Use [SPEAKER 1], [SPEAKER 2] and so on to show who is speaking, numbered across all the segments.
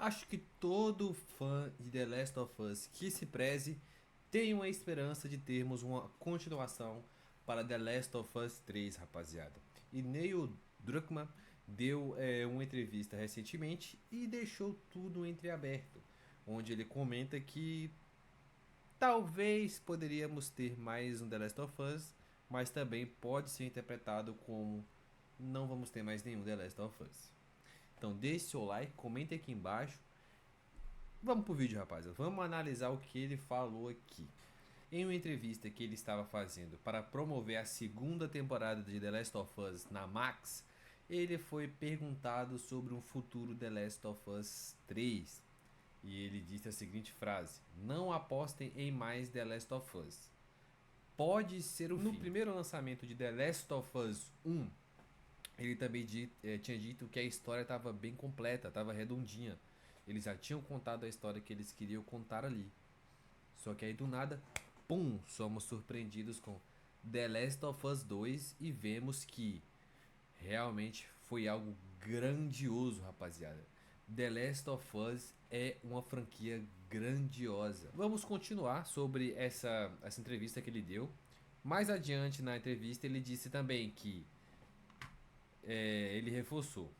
[SPEAKER 1] Acho que todo fã de The Last of Us que se preze tem uma esperança de termos uma continuação para The Last of Us 3, rapaziada. E Neil Druckmann deu uma entrevista recentemente e deixou tudo entreaberto, onde ele comenta que talvez poderíamos ter mais um The Last of Us, mas também pode ser interpretado como não vamos ter mais nenhum The Last of Us. Então deixe seu like, comente aqui embaixo. Vamos pro vídeo, rapaziada. Vamos analisar o que ele falou aqui. Em uma entrevista que ele estava fazendo para promover a segunda temporada de The Last of Us na Max, ele foi perguntado sobre um futuro The Last of Us 3. E ele disse a seguinte frase: não apostem em mais The Last of Us. Pode ser o fim. No primeiro lançamento de The Last of Us 1, ele também tinha dito que a história estava bem completa, estava redondinha. Eles já tinham contado a história que eles queriam contar ali. Só que aí do nada, pum, somos surpreendidos com The Last of Us 2 e vemos que realmente foi algo grandioso, rapaziada. The Last of Us é uma franquia grandiosa. Vamos continuar sobre essa entrevista que ele deu. Mais adiante na entrevista ele disse também que ele reforçou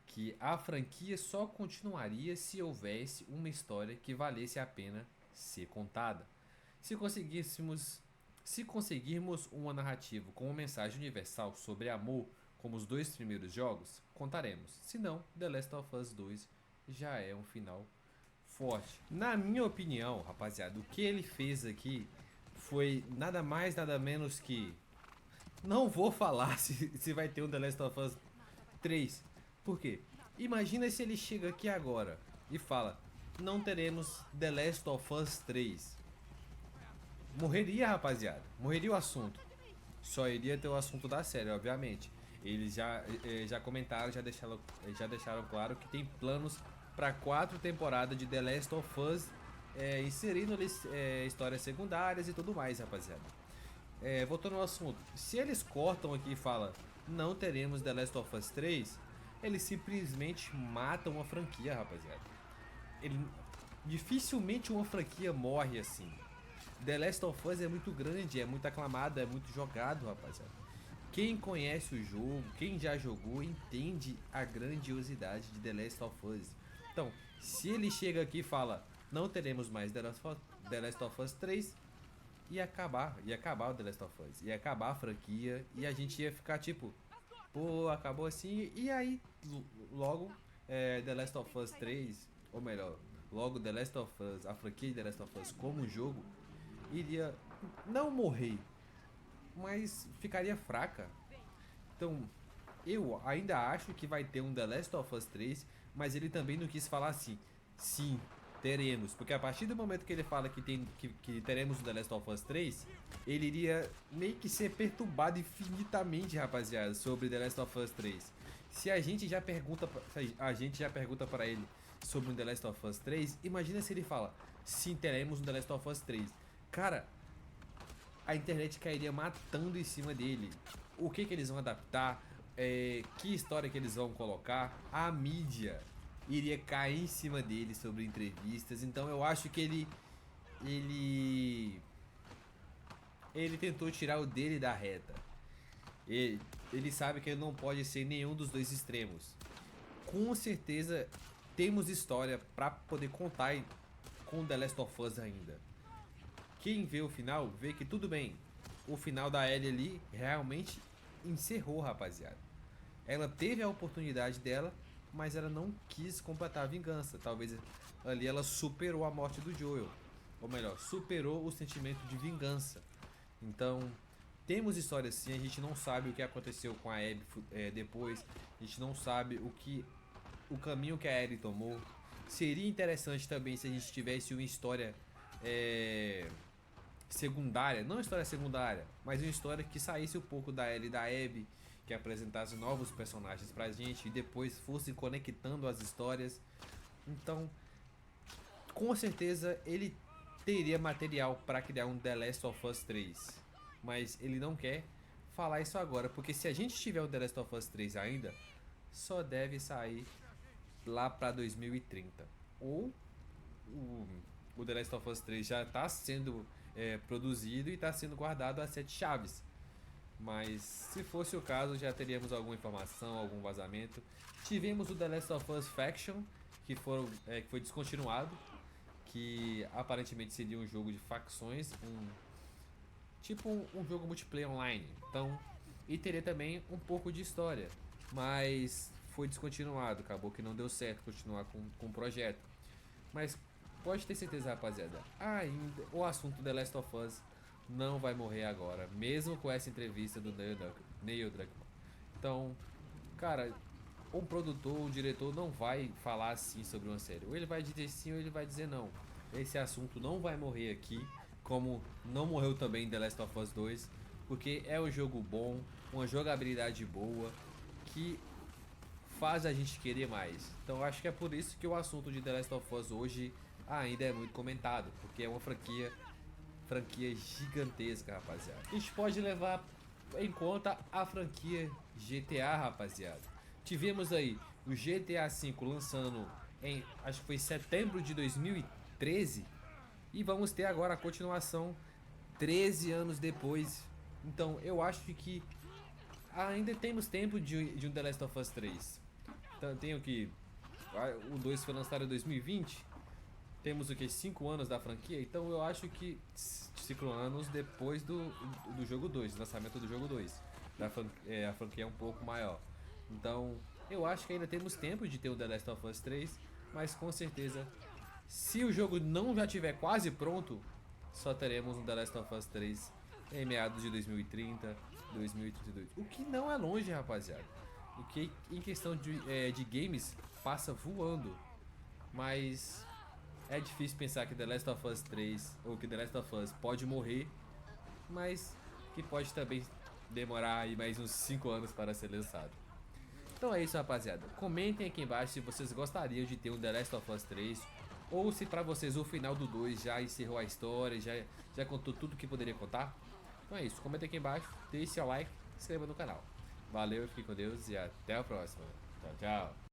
[SPEAKER 1] que a franquia só continuaria se houvesse uma história que valesse a pena ser contada. Se conseguíssemos, se conseguirmos uma narrativa com uma mensagem universal sobre amor, como os dois primeiros jogos, contaremos. Se não, The Last of Us 2 já é um final forte. Na minha opinião, rapaziada, o que ele fez aqui foi nada mais, nada menos que... Não vou falar se vai ter um The Last of Us 3. Por quê? Imagina se ele chega aqui agora e fala: não teremos The Last of Us 3. Morreria, rapaziada. Morreria o assunto. Só iria ter o assunto da série, obviamente. Eles já comentaram, já deixaram claro que tem planos para 4 temporadas de The Last of Us, inserindo histórias secundárias e tudo mais, rapaziada. Voltando ao assunto, se eles cortam aqui e falam não teremos The Last of Us 3, eles simplesmente matam uma franquia, rapaziada. Dificilmente uma franquia morre assim. The Last of Us é muito grande, é muito aclamado, é muito jogado, rapaziada. Quem conhece o jogo, quem já jogou, entende a grandiosidade de The Last of Us. Então, se ele chega aqui e fala não teremos mais The Last of Us 3, ia acabar o The Last of Us, ia acabar a franquia e a gente ia ficar tipo, pô, acabou assim, e aí logo The Last of Us 3, ou melhor, logo The Last of Us, a franquia de The Last of Us como jogo, iria não morrer, mas ficaria fraca. Então, eu ainda acho que vai ter um The Last of Us 3, mas ele também não quis falar assim, sim, teremos, porque a partir do momento que ele fala que teremos o The Last of Us 3, ele iria meio que ser perturbado infinitamente, rapaziada, sobre The Last of Us 3. Se a gente já pergunta para ele sobre o The Last of Us 3, imagina se ele fala, sim, teremos um The Last of Us 3. Cara, a internet cairia matando em cima dele. O que eles vão adaptar, que história que eles vão colocar, a mídia iria cair em cima dele sobre entrevistas. Então eu acho que ele tentou tirar o dele da reta. Ele sabe que ele não pode ser nenhum dos dois extremos. Com certeza temos história para poder contar com The Last of Us ainda. Quem vê o final vê que tudo bem. O final da Ellie ali realmente encerrou, rapaziada. Ela teve a oportunidade dela, mas ela não quis completar a vingança. Talvez ali ela superou a morte do Joel. Ou melhor, superou o sentimento de vingança. Então, temos histórias assim, a gente não sabe o que aconteceu com a Abby depois. A gente não sabe o caminho que a Ellie tomou. Seria interessante também se a gente tivesse uma história secundária, não história secundária, mas uma história que saísse um pouco da Ellie e da Abby, que apresentasse novos personagens pra gente e depois fosse conectando as histórias. Então, com certeza ele teria material para criar um The Last of Us 3, mas ele não quer falar isso agora, porque se a gente tiver um The Last of Us 3 ainda, só deve sair lá para 2030. Ou o The Last of Us 3 já está sendo produzido e está sendo guardado a 7 chaves. Mas se fosse o caso, já teríamos alguma informação, algum vazamento. Tivemos o The Last of Us Faction, que foi descontinuado, que aparentemente seria um jogo de facções, um jogo multiplayer online. Então, e teria também um pouco de história, mas foi descontinuado, acabou que não deu certo continuar com o projeto. Mas pode ter certeza, rapaziada, ainda o assunto The Last of Us não vai morrer agora, mesmo com essa entrevista do Neil Druckmann. Então, cara, um produtor, um diretor não vai falar assim sobre uma série. Ou ele vai dizer sim ou ele vai dizer não. Esse assunto não vai morrer aqui, como não morreu também The Last of Us 2, porque é um jogo bom, uma jogabilidade boa, que faz a gente querer mais. Então acho que é por isso que o assunto de The Last of Us hoje ainda é muito comentado, porque é uma franquia gigantesca, rapaziada. A gente pode levar em conta a franquia GTA, rapaziada. Tivemos aí o GTA V lançando em, acho que foi setembro de 2013, e vamos ter agora a continuação 13 anos depois. Então eu acho que ainda temos tempo de um The Last of Us 3. Então, tenho que o 2 foi lançado em 2020. Temos o que? 5 anos da franquia. Então eu acho que 5 anos depois do jogo 2, lançamento do jogo 2. A franquia é um pouco maior. Então eu acho que ainda temos tempo de ter o The Last of Us 3. Mas com certeza, se o jogo não já estiver quase pronto, só teremos um The Last of Us 3 em meados de 2030, 2032. O que não é longe, rapaziada. O que em questão de games passa voando. Mas é difícil pensar que The Last of Us 3 ou que The Last of Us pode morrer, mas que pode também demorar aí mais uns 5 anos para ser lançado. Então é isso, rapaziada. Comentem aqui embaixo se vocês gostariam de ter um The Last of Us 3 ou se pra vocês o final do 2 já encerrou a história, já contou tudo que poderia contar. Então é isso, comenta aqui embaixo, deixe seu like, se inscreva no canal. Valeu, fique com Deus e até a próxima. Tchau, tchau.